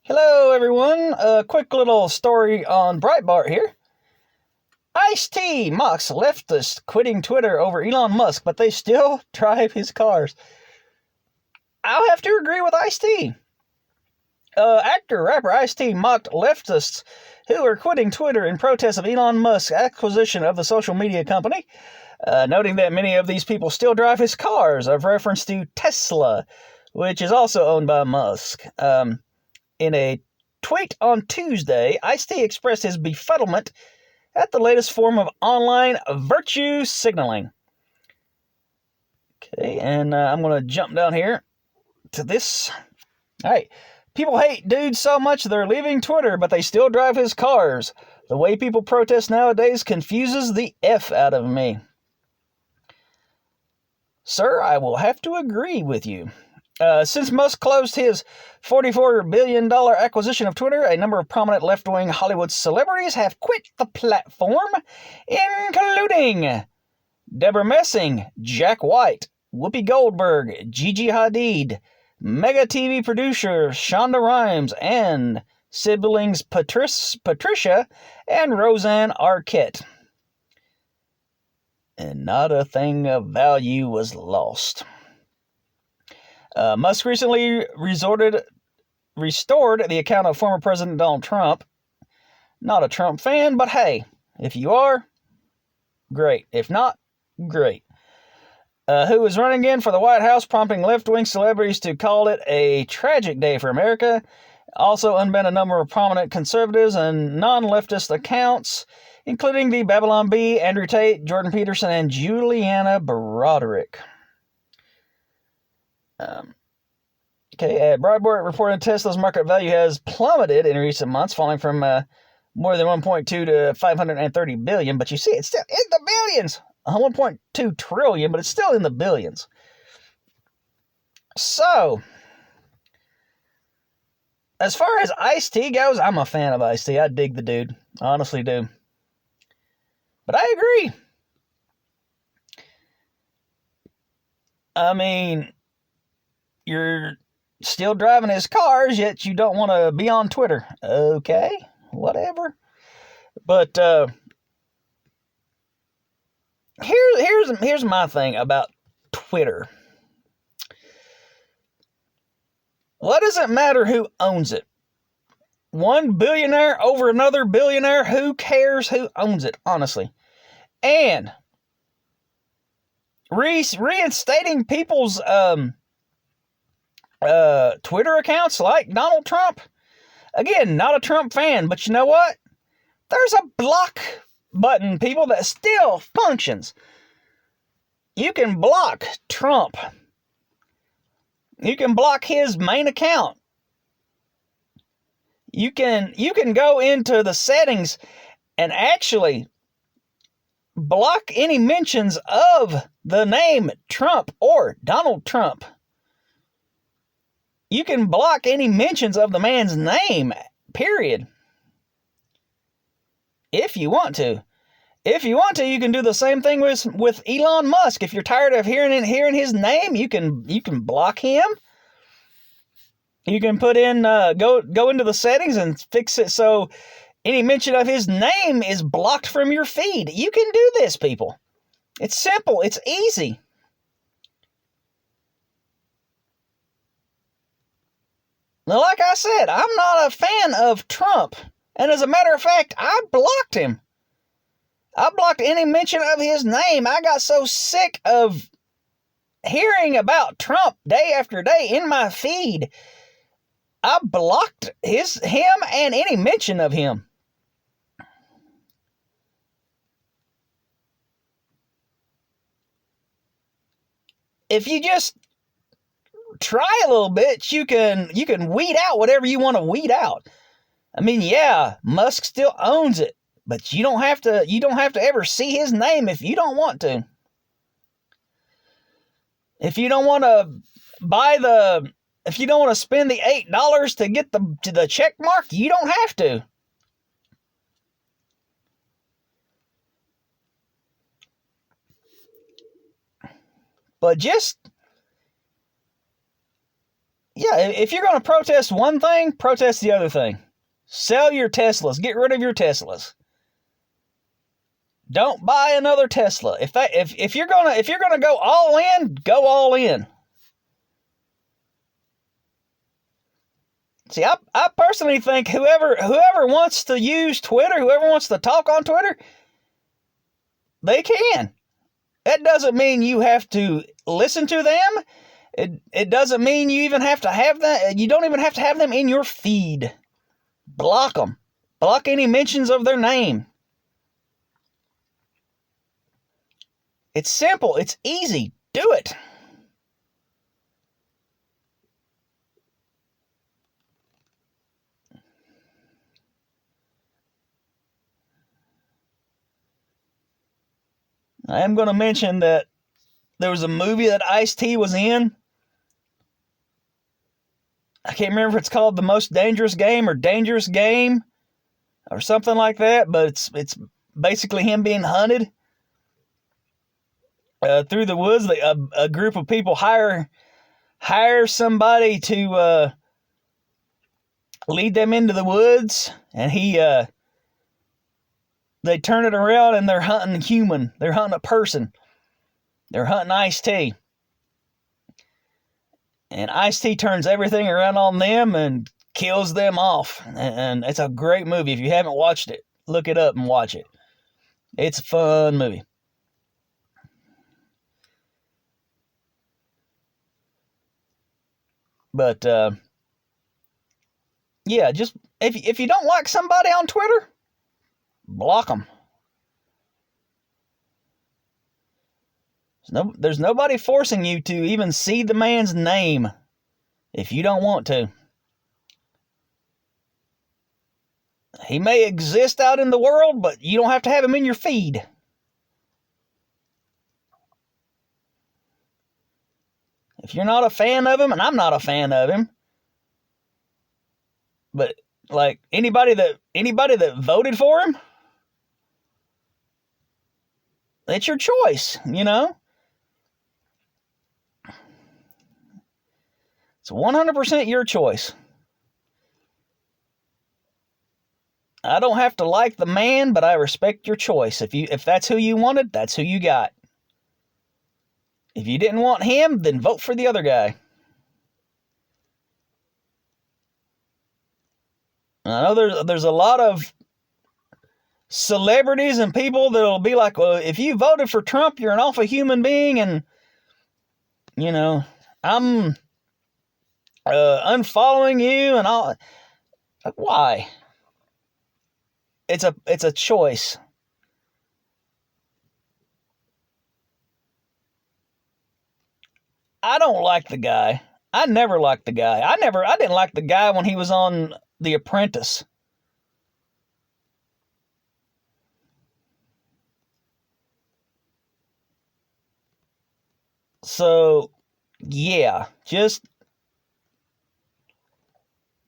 Hello, everyone. A quick little story on Breitbart here. T Mocks Leftists quitting Twitter over Elon Musk, but they still drive his cars. I'll have to agree with Ice-T. Rapper Ice-T mocked leftists who are quitting Twitter in protest of Elon Musk's acquisition of the social media company, noting that many of these people still drive his cars, of reference to Tesla, which is also owned by Musk. In a tweet on Tuesday, Ice-T expressed his befuddlement at the latest form of online virtue signaling. Okay, and I'm going to jump down here to this. All right. People hate dudes so much they're leaving Twitter, but they still drive his cars. The way people protest nowadays confuses the F out of me. Sir, I will have to agree with you. Since Musk closed his $44 billion acquisition of Twitter, a number of prominent left-wing Hollywood celebrities have quit the platform, including Deborah Messing, Jack White, Whoopi Goldberg, Gigi Hadid, mega TV producer Shonda Rhimes, and siblings Patricia and Roseanne Arquette. And not a thing of value was lost. Musk recently restored the account of former President Donald Trump. Not a Trump fan, but hey, if you are, great. If not, great. Who is running again for the White House, prompting left-wing celebrities to call it a tragic day for America. Also unbanned a number of prominent conservatives and non-leftist accounts, including the Babylon Bee, Andrew Tate, Jordan Peterson, and Juliana Broderick. Breitbart reported Tesla's market value has plummeted in recent months, falling from more than 1.2 to 530 billion. But you see, it's still in the billions. 1.2 trillion, but it's still in the billions. So, as far as Ice-T goes, I'm a fan of Ice-T. I dig the dude. I honestly do. But I agree. I mean, you're still driving his cars, yet you don't want to be on Twitter. Okay, whatever. But here's my thing about Twitter. What does it matter who owns it? One billionaire over another billionaire? Who cares who owns it, honestly? And reinstating people's Twitter accounts like Donald Trump. Again, not a Trump fan, but you know what? There's a block button, people, that still functions. You can block Trump. You can block his main account. You can go into the settings and actually block any mentions of the name Trump or Donald Trump. You can block any mentions of the man's name, period. If you want to. If you want to, you can do the same thing with Elon Musk. If you're tired of hearing his name, you can block him. You can put in go into the settings and fix it so any mention of his name is blocked from your feed. You can do this, people. It's simple. It's easy. Now, like I said, I'm not a fan of Trump. And as a matter of fact, I blocked him. I blocked any mention of his name. I got so sick of hearing about Trump day after day in my feed. I blocked him and any mention of him. If you just try a little bit, you can weed out whatever you want to weed out. I mean, yeah, Musk still owns it, but you don't have to ever see his name if you don't want to. If you don't want to if you don't want to spend the $8 to get the check mark, you don't have to. But just Yeah, if you're going to protest one thing, protest the other thing. Sell your Teslas. Get rid of your Teslas. Don't buy another Tesla. If you're gonna go all in, go all in. See, I personally think whoever wants to use Twitter, whoever wants to talk on Twitter, they can. That doesn't mean you have to listen to them. It doesn't mean you even have to have that. You don't even have to have them in your feed. Block them. Block any mentions of their name. It's simple. It's easy. Do it. I am going to mention that there was a movie that Ice-T was in. I can't remember if it's called The Most Dangerous Game or Dangerous Game or something like that, but it's basically him being hunted through the woods. A group of people hire somebody to lead them into the woods, and they turn it around and they're hunting human. They're hunting a person. They're hunting Ice-T. And Ice-T turns everything around on them and kills them off. And it's a great movie. If you haven't watched it, look it up and watch it. It's a fun movie. But, yeah, just if you don't like somebody on Twitter, block them. There's nobody forcing you to even see the man's name if you don't want to. He may exist out in the world, but you don't have to have him in your feed. If you're not a fan of him, and I'm not a fan of him, but like anybody that voted for him, it's your choice, you know? It's 100% your choice. I don't have to like the man, but I respect your choice. If that's who you wanted, that's who you got. If you didn't want him, then vote for the other guy. I know there's a lot of celebrities and people that'll be like, well, if you voted for Trump, you're an awful human being, and you know, I'm unfollowing you and all. Like, why? It's a choice. I don't like the guy. I never liked the guy. I didn't like the guy when he was on The Apprentice. So, yeah, just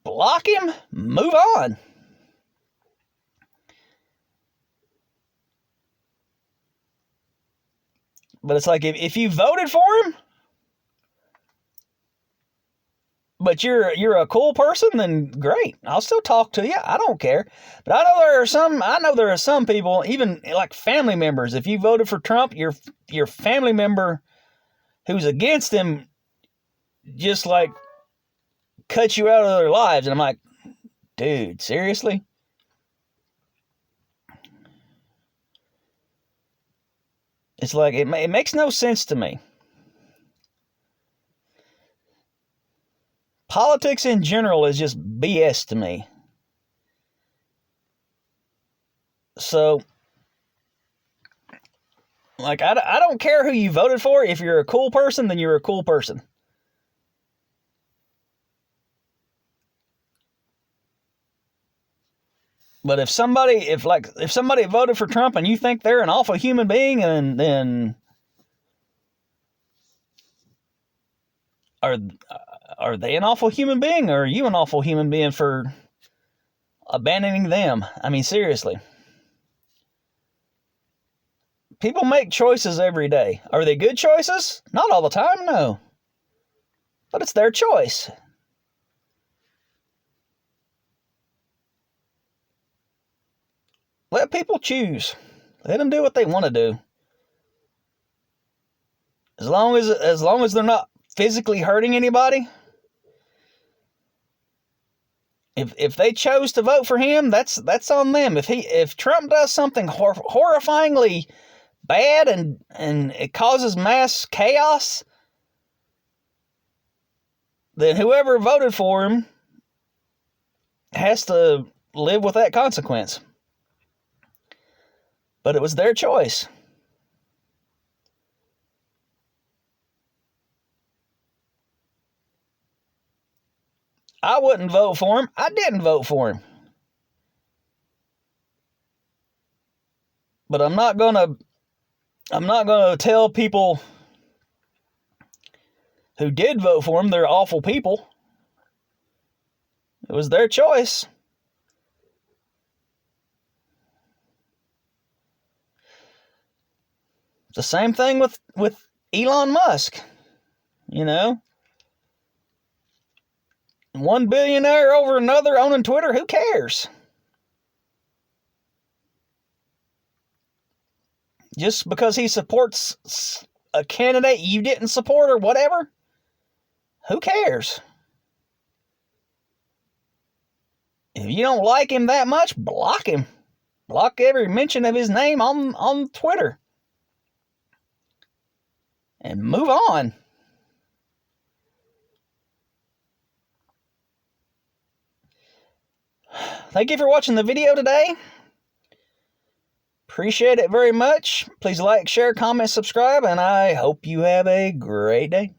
block him, move on. But it's like if you voted for him, but you're a cool person, then great. I'll still talk to you. I don't care. But I know there are some people, even like family members. If you voted for Trump, your family member who's against him just like cut you out of their lives. And I'm like, dude, seriously? It's like it makes no sense to me. Politics in general is just BS to me. So, like, I don't care who you voted for. If you're a cool person, then you're a cool person. But if somebody voted for Trump and you think they're an awful human being, and then are they an awful human being, or are you an awful human being for abandoning them? I mean, seriously. People make choices every day. Are they good choices? Not all the time, no. But it's their choice. Let people choose. Let them do what they want to do. As long as they're not physically hurting anybody. If they chose to vote for him, that's on them. If Trump does something horrifyingly bad and it causes mass chaos, then whoever voted for him has to live with that consequence. But it was their choice. I wouldn't vote for him. I didn't vote for him. But I'm not gonna tell people who did vote for him they're awful people. It was their choice. It's the same thing with Elon Musk. You know? One billionaire over another owning Twitter, who cares? Just because he supports a candidate you didn't support or whatever, who cares? If you don't like him that much, block him. Block every mention of his name on Twitter. And move on. Thank you for watching the video today. Appreciate it very much. Please like, share, comment, subscribe, and I hope you have a great day.